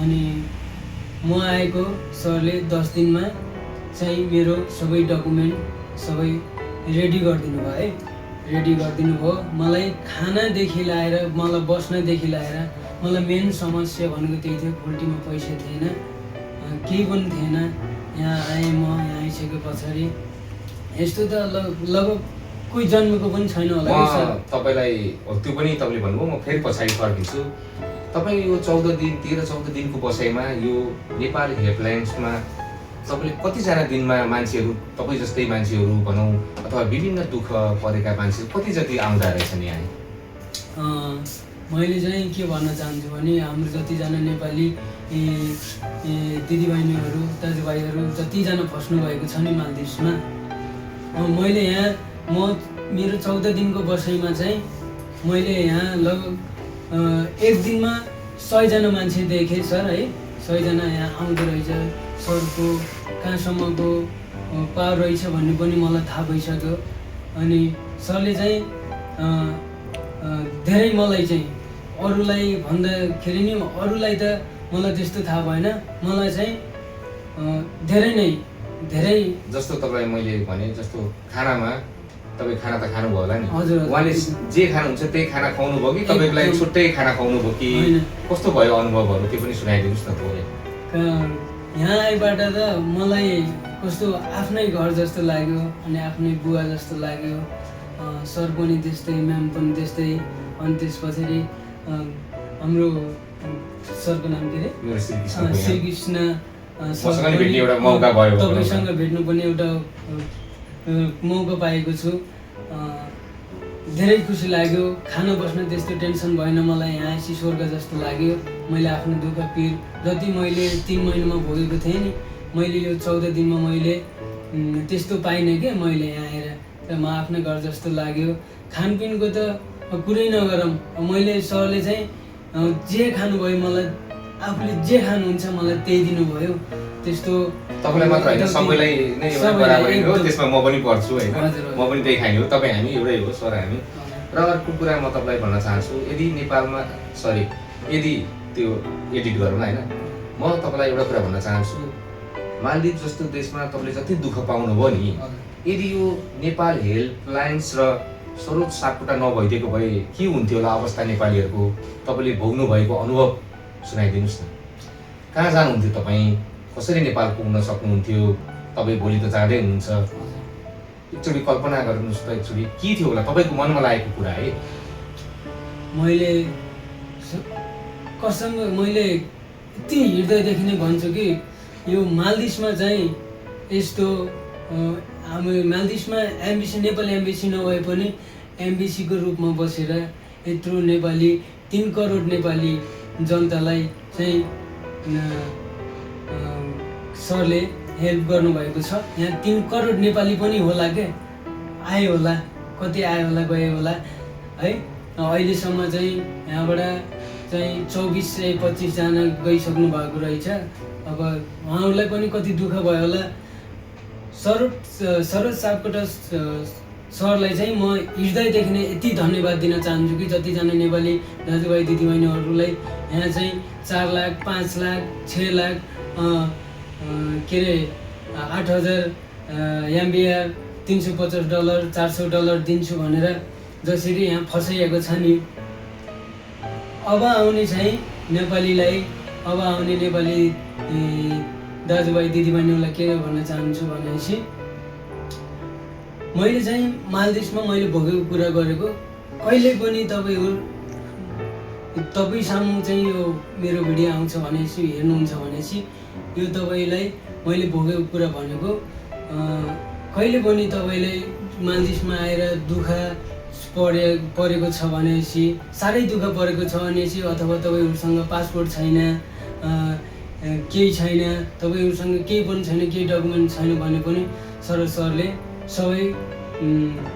अनि म आएको सरले 10 दिनमा चाहिँ मेरो सबै डकुमेन्ट सबै रेडी गरिदिनु भयो है। रेडी गरिदिनु भयो। मलाई खानादेखि लाएर मलाई बस्नदेखि लाएर मलाई मेन समस्या भनेको त्यही थियो। पोल्ट्रीमा पैसा थिएन, केही पनि थिएन। यहाँ आएँ, म यहाँ आइसके पछाडि यस्तो त लगभग कोही जन्मेको पनि छैन होला कि सर। तपाईँलाई त्यो पनि तपाईँले भन्नुभयो, म फेरि पछाडि फर्किन्छु। तपाईँ यो 13-14 दिनको बसाइमा यो नेपाल हेल्पलाइन्समा तपाईँले कतिजना दिनमा मान्छेहरू, तपाईँ जस्तै मान्छेहरू भनौँ अथवा विभिन्न दुःख परेका मान्छेहरू कति जति आउँदा रहेछन् यहाँ? मैले चाहिँ के भन्न चाहन्छु भने हाम्रो जतिजना नेपाली दिदीबहिनीहरू दाजुभाइहरू जतिजना फस्नु भएको छ नि मालदिभ्समा, मैले यहाँ मेरो 14 दिनको बसाइमा चाहिँ मैले यहाँ लगभग एक दिनमा 100 जना मान्छे देखेँ सर है। 100 जना यहाँ आउँदो रहेछ। सरको कहाँसम्मको पावर रहेछ भन्ने पनि मलाई थाहा भइसक्यो। अनि सरले चाहिँ धेरै मलाई चाहिँ अरूलाई भन्दाखेरि नि अरूलाई त मलाई त्यस्तो थाहा भएन। मलाई चाहिँ धेरै जस्तो तपाईँ मैले भने जस्तो खानामा तपाईँ खाना त खानुभयो होला नि। हजुर। उहाँले जे खानुहुन्छ त्यही खाना खुवाउनु भयो कि तपाईँको लागि छुट्टै खाना खुवाउनु भयो कि कस्तो भयो अनुभवहरू, त्यो पनि सुनाइदिनुहोस् न थोरै। यहाँ आएबाट त मलाई कस्तो आफ्नै घर जस्तो लाग्यो अनि आफ्नै बुवा जस्तो लाग्यो। सर पनि त्यस्तै, म्याम पनि त्यस्तै। अनि त्यस पछाडि हाम्रो सरको नाम के अरे, श्रीकृष्ण तपाईँसँग भेट्नु पनि एउटा मौका पाएको छु। धेरै खुसी लाग्यो। खाना बस्न त्यस्तो टेन्सन भएन मलाई। यहाँ आएपछि स्वर्ग जस्तो लाग्यो। मैले आफ्नो दुःख पीर जति मैले 3 महिनामा भोगेको थिएँ नि, मैले यो 14 दिनमा मैले त्यस्तो पाइनँ क्या। मैले यहाँ आएर र म आफ्नै घर जस्तो लाग्यो। खानपिनको त कुरै नगरौँ। मैले सरले चाहिँ जे खानुभयो मलाई, आफूले जे खानुहुन्छ मलाई त्यही दिनुभयो। त्यस्तो तपाईँलाई मात्र होइन सबैलाई नै एउटा बराबरी हो। त्यसमा म पनि पर्छु होइन, म पनि त्यही खाने हो। तपाईँ हामी एउटै हो सर हामी। र अर्को कुरा म तपाईँलाई भन्न चाहन्छु, यदि नेपालमा यदि त्यो एडिट गरौँ होइन, म तपाईँलाई एउटा कुरा भन्न चाहन्छु। मालदिभ जस्तो देशमा तपाईँले जति दुःख पाउनुभयो नि, यदि यो नेपाल हेल्पलाइन्स र सरोज सापकोटा नभइदिएको भए के हुन्थ्यो होला अवस्था नेपालीहरूको? तपाईँले भोग्नु भएको अनुभव सुनाइदिनुहोस् न। कहाँ जानुहुन्थ्यो तपाईँ? कसरी नेपाल पुग्न सक्नुहुन्थ्यो? तपाईँ भोलि त जाँदै हुनुहुन्छ। एकचोटि कल्पना गर्नुहोस् त, एकचोटि के थियो होला तपाईँको मनमा लागेको कुरा है? मैले कसम मैले यति हृदयदेखि नै भन्छु कि यो मालदिभ्समा चाहिँ यस्तो हाम्रो मालदिभ्समा एम्बेसी, नेपाल एम्बेसी नभए पनि एम्बेसीको रूपमा बसेर यत्रो नेपाली 3 करोड नेपाली जनतालाई चाहिँ सरले हेल्प गर्नुभएको छ। यहाँ 3 करोड नेपाली पनि होला क्या, आयो होला, कति आयो होला गयो होला है। अहिलेसम्म चाहिँ यहाँबाट चाहिँ 24-25 जना गइसक्नु भएको रहेछ। अब उहाँहरूलाई पनि कति दुःख भयो होला। सरोज सापकोटा सरलाई चाहिँ म हृदयदेखि नै यति धन्यवाद दिन चाहन्छु कि जतिजना नेपाली दाजुभाइ दिदीबहिनीहरूलाई यहाँ चाहिँ 4 लाख, 5 लाख, 6 लाख के अरे 8,000 MBR, $350, $400 दिन्छु भनेर जसरी यहाँ फसाइएको छ नि, अब आउने चाहिँ नेपालीलाई, अब आउने नेपाली दाजुभाइ दिदीबहिनीहरूलाई के भन्न चाहन्छु भनेपछि मैले चाहिँ मालदिभ्समा मैले भोगेको कुरा गरेको कहिले पनि तपाईँ सामु चाहिँ यो मेरो भिडियो आउँछ भनेपछि हेर्नुहुन्छ भनेपछि यो तपाईँलाई मैले भोगेको कुरा भनेको। कहिले पनि तपाईँले मालदिभ्समा आएर दुःख परेको छ भनेपछि, साह्रै दुःख परेको छ भनेपछि, अथवा तपाईँहरूसँग पासपोर्ट छैन, केही छैन, तपाईँहरूसँग केही पनि छैन, केही डकुमेन्ट छैन भने पनि सरले सबै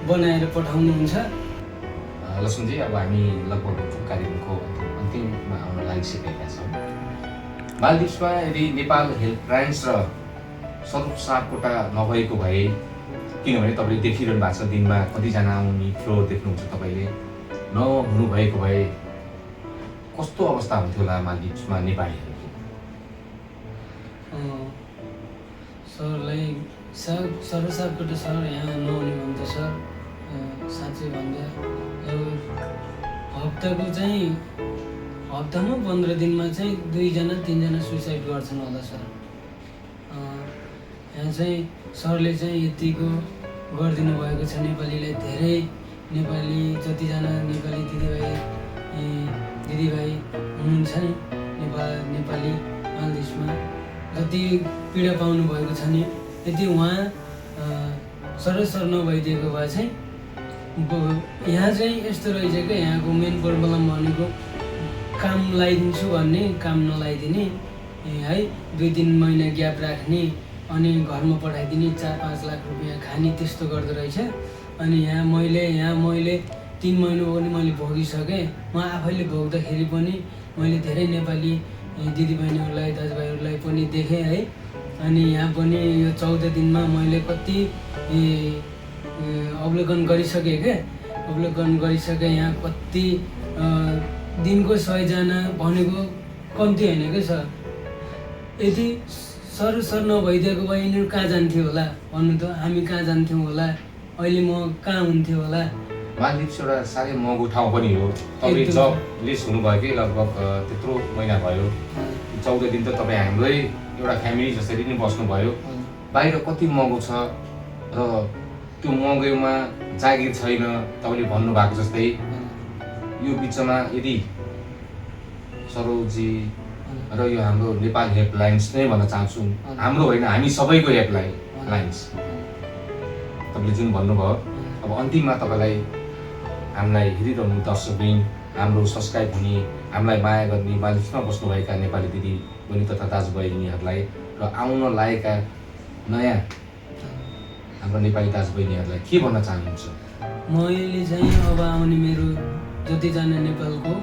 बनाएर पठाउनुहुन्छ। लक्ष्मणजी, अब हामी लगभग कार्यक्रमको अन्तिममा आउन लागिसकेका छौँ। मालदिभ्समा यदि नेपाल हेल्पलाइन्स र सरोज सापकोटा नभएको भए, किनभने तपाईँले देखिरहनु भएको छ दिनमा कतिजना आउने फ्लो देख्नुहुन्छ, तपाईँले नहुनु भएको भए कस्तो अवस्था हुन्थ्यो होला मालदिभ्समा नेपालीहरूको? सरलाई सर सापकोटा सर यहाँ नआउने भन्छ सर साँच्चै भन्दा हप्ताको चाहिँ हप्तामा 15 दिनमा चाहिँ 2-3जना सुइसाइड गर्छन् होला सर। यहाँ चाहिँ सरले चाहिँ यतिको गरिदिनु भएको छ नेपालीलाई। धेरै नेपाली जतिजना नेपाली दिदीभाइ हुनुहुन्छ नि नेपाली मालदिप्समा जति पीडा पाउनु भएको छ नि, यदि उहाँ सर नभइदिएको भए चाहिँ यहाँ चाहिँ यस्तो रहेछ क्या, यहाँको मेन प्रब्लम भनेको काम लगाइदिन्छु भन्ने, काम नलाइदिने है, 2-3 महिना ग्याप राख्ने अनि घरमा पठाइदिने, 4-5 लाख रुपियाँ खाने, त्यस्तो गर्दो रहेछ। अनि यहाँ मैले 3 महिना पनि मैले भोगिसकेँ। म आफैले भोग्दाखेरि पनि मैले धेरै नेपाली दिदीबहिनीहरूलाई दाजुभाइहरूलाई पनि देखेँ है। अनि यहाँ पनि यो 14 दिनमा मैले कति अवलोकन गरिसकेँ क्या, यहाँ कति दिनको 100जना भनेको कम्ती होइन क्या सर। यदि सर नभइदिएको भए यिनीहरू कहाँ जान्थ्यो होला भन्नु त, हामी कहाँ जान्थ्यौँ होला, अहिले म कहाँ हुन्थ्यो होला। मालदिप्स एउटा साह्रै महँगो ठाउँ पनि हो। तपाईँ जब लिस्ट हुनुभयो कि लगभग त्यत्रो महिना भयो, 14 दिन त तपाईँ हाम्रै एउटा फ्यामिली जसरी नै बस्नुभयो। बाहिर कति महँगो छ र त्यो महँगोमा जागिर छैन तपाईँले भन्नुभएको जस्तै। यो बिचमा यदि सरोजी र यो हाम्रो नेपाल हेल्पलाइन्स नै भन्न चाहन्छु, हाम्रो होइन हामी सबैको हेल्पलाइन्स तपाईँले जुन भन्नुभयो। अब अन्तिममा तपाईँलाई हामीलाई हेरिरहनु दर्शकवृन्द, हाम्रो सब्सक्राइब हुने, हामीलाई माया गर्ने मालदिप्समा बस्नुभएका नेपाली दिदी बहिनी तथा दाजुबहिनीहरूलाई र आउन लागेका नयाँ हाम्रो नेपाली दाजुबहिनीहरूलाई के भन्न चाहनुहुन्छ? मैले चाहिँ अब आउने मेरो जतिजना नेपालको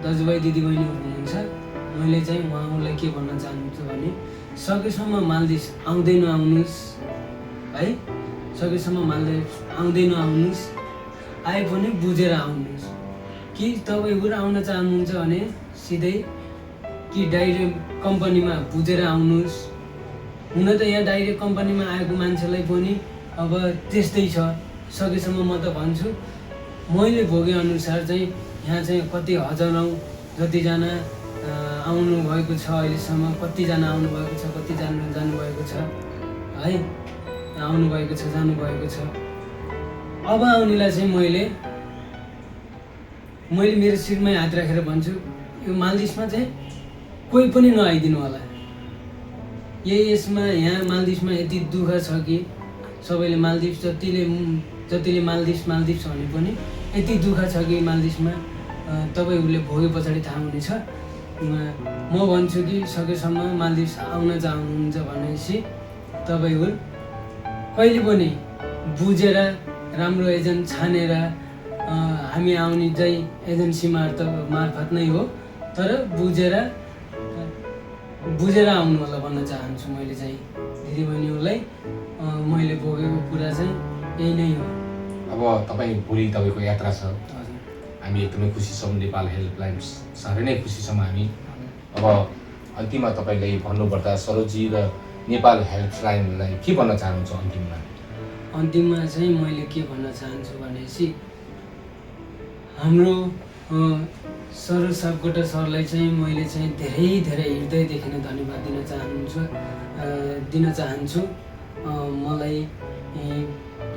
दाजुभाइ दिदीबहिनीहरू हुनुहुन्छ, मैले चाहिँ उहाँहरूलाई के भन्न चाहन्छु भने सकेसम्म मालदिप्स आउँदै नआउनुहोस् है, सकेसम्म मालदिप्स आउँदै नआउनुहोस्, आए पनि बुझेर आउनुहोस्। कि तपाईँहरू आउन चाहनुहुन्छ भने सिधै कि डाइरेक्ट कम्पनीमा बुझेर आउनुहोस्। हुन त यहाँ डाइरेक्ट कम्पनीमा आएको मान्छेलाई पनि अब त्यस्तै छ। सकेसम्म म त भन्छु मैले भोगेअनुसार चाहिँ यहाँ चाहिँ कति हजारौँ जतिजना आउनुभएको छ अहिलेसम्म, कतिजना आउनुभएको छ, कतिजना जानुभएको छ है, आउनुभएको छ जानुभएको छ। अब आउनेलाई चाहिँ मैले मेरो शिरमै हात राखेर भन्छु, यो मालदिप्समा चाहिँ कोही पनि नआइदिनु होला। यहाँ मालदिप्समा यति दुःख छ कि सबैले मालदिप्स जतिले मालदिप्स भने पनि यति दुःख छ कि मालदिप्समा तपाईँहरूले भोगे पछाडि थाहा हुनेछ। म भन्छु कि सकेसम्म मालदिप्स आउन चाहनुहुन्छ भनेपछि तपाईँहरू कहिले पनि बुझेर राम्रो एजेन्ट छानेर, हामी आउने चाहिँ एजेन्सी मार्फत नै हो, तर बुझेर आउनु होला भन्न चाहन्छु मैले चाहिँ दिदीबहिनीहरूलाई। मैले भोगेको कुरा चाहिँ यही नै हो। अब तपाईँ भोलि तपाईँको यात्रा छ, हामी एकदमै खुसी छौँ। नेपाल हेल्पलाइन्स साह्रै नै खुसी छौँ हामी। अब अन्तिममा तपाईँले भन्नुपर्दा सरोजी र नेपाल हेल्पलाइनलाई के भन्न चाहनुहुन्छ? अन्तिममा चाहिँ मैले के भन्न चाहन्छु भनेपछि हाम्रो सर सापकोटा सरलाई चाहिँ मैले चाहिँ धेरै हृदयदेखि नै धन्यवाद दिन चाहन्छु। मलाई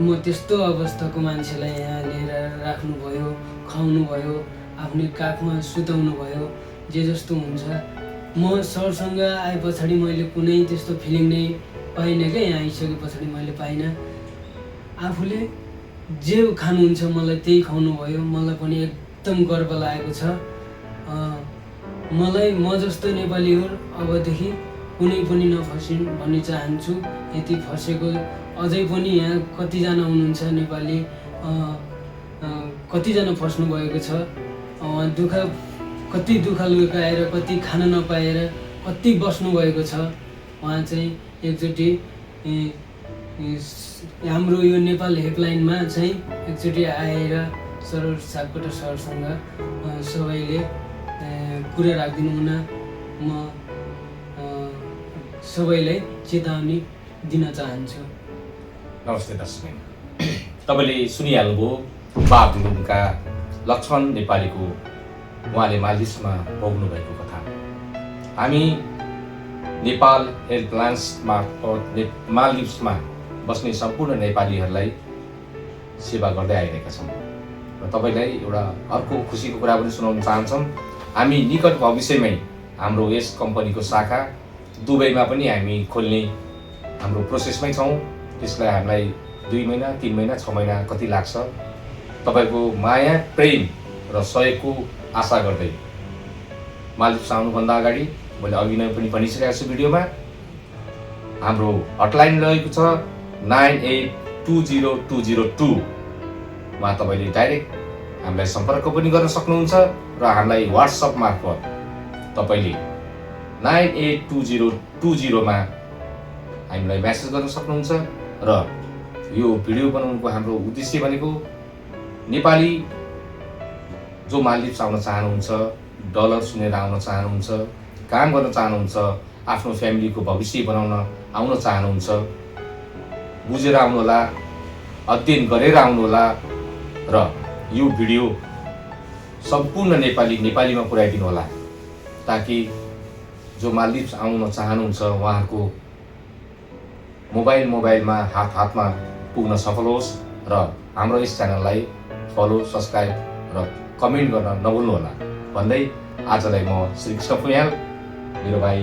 म त्यस्तो अवस्थाको मान्छेलाई यहाँ लिएर राख्नुभयो, खुवाउनु भयो, आफ्नो काखमा सुताउनु भयो, जे जस्तो हुन्छ। म सरसँग आए पछाडि मैले कुनै त्यस्तो फिलिङ नै पाइनँ क्या, यहाँ आइसके पछाडि मैले पाइनँ। आफूले जे खानुहुन्छ मलाई त्यही खुवाउनु भयो, मलाई पनि एकदम गर्व लागेको छ। मलाई म जस्तो नेपालीहरू अबदेखि कुनै पनि नफसिन् भन्ने चाहन्छु। यति फसेको अझै पनि यहाँ कतिजना हुनुहुन्छ नेपाली, कतिजना फस्नु भएको छ। कति दुःख लुकाएर, कति खान नपाएर, कति बस्नु भएको छ। उहाँ चाहिँ एकचोटि हाम्रो यो नेपाल हेल्पलाइनमा चाहिँ एकचोटि आएर सर सापकोटा सरसँग सबैले कुरा राखिदिनु हुन म सबैलाई चेतावनी दिन चाहन्छु। नमस्ते दर्शक, तपाईँले सुनिहाल्नुभयो बागलुङका लक्ष्मण नेपालीको उहाँले माल्दिभ्समा भोग्नु भएको कथा। हामी नेपाल हेल्पलाइन्स मार्फत माल्दिभ्समा बस्ने सम्पूर्ण नेपालीहरूलाई सेवा गर्दै आइरहेका छौँ र तपाईँलाई एउटा अर्को खुसीको कुरा पनि सुनाउन चाहन्छौँ। हामी निकट भविष्यमै हाम्रो यस कम्पनीको शाखा दुबईमा पनि हामी खोल्ने हाम्रो प्रोसेसमै छौँ। त्यसलाई हामीलाई 2 महिना 3 महिना 6 महिना कति लाग्छ, तपाईँको माया प्रेम र सहयोगको आशा गर्दै माल्दिभ्स आउनुभन्दा अगाडि मैले अघि नै पनि भनिसकेको छु भिडियोमा, हाम्रो हटलाइन रहेको छ 98200202 मा तपाईँले डाइरेक्ट हामीलाई सम्पर्क पनि गर्न सक्नुहुन्छ र हामीलाई व्हाट्सएप मार्फत तपाईँले 982020 मा हामीलाई मेसेज गर्न सक्नुहुन्छ। र यो भिडियो बनाउनुको हाम्रो उद्देश्य भनेको नेपाली जो माल्दिभ्स आउन चाहनुहुन्छ, डलर सुनेर आउन चाहनुहुन्छ, काम गर्न चाहनुहुन्छ, आफ्नो फ्यामिलीको भविष्य बनाउन आउन चाहनुहुन्छ, बुझेर आउनुहोला, अध्ययन गरेर आउनुहोला र यो भिडियो सम्पूर्ण नेपालीमा पुर्याइदिनु होला, ताकि जो माल्दिभ्स आउन चाहनुहुन्छ उहाँहरूको मोबाइलमा हातमा पुग्न सफल होस्। र हाम्रो यस च्यानललाई फलो, सब्सक्राइब र कमेन्ट गर्न नभुल्नुहोला भन्दै आजलाई म श्रीकृष्ण पुयाल, मेरो भाइ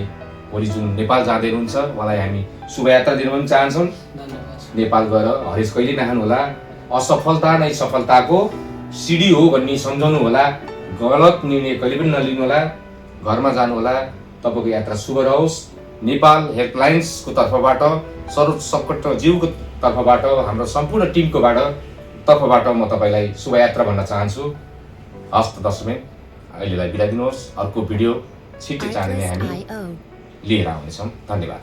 भोलि जुन नेपाल जाँदै हुनुहुन्छ उहाँलाई हामी शुभयात्रा दिन पनि चाहन्छौँ। नेपाल गएर हरेस कहिले नखानु होला, असफलता नै सफलताको सिडी हो भन्ने सम्झाउनु होला, गलत निर्णय कहिले पनि नलिनु होला, घरमा जानु होला। तपाईँको यात्रा शुभ रहोस्। नेपाल हेल्पलाइन्सको तर्फबाट, सरोज सपकटज्यूको तर्फबाट, हाम्रो सम्पूर्ण टिमको तर्फबाट म तपाईँलाई शुभयात्रा भन्न चाहन्छु। हस्त दर्शक, अहिलेलाई बिदा दिनुहोस्। अर्को भिडियो छिट्टै चाँडै नै हामी लिएर आउनेछौँ। धन्यवाद।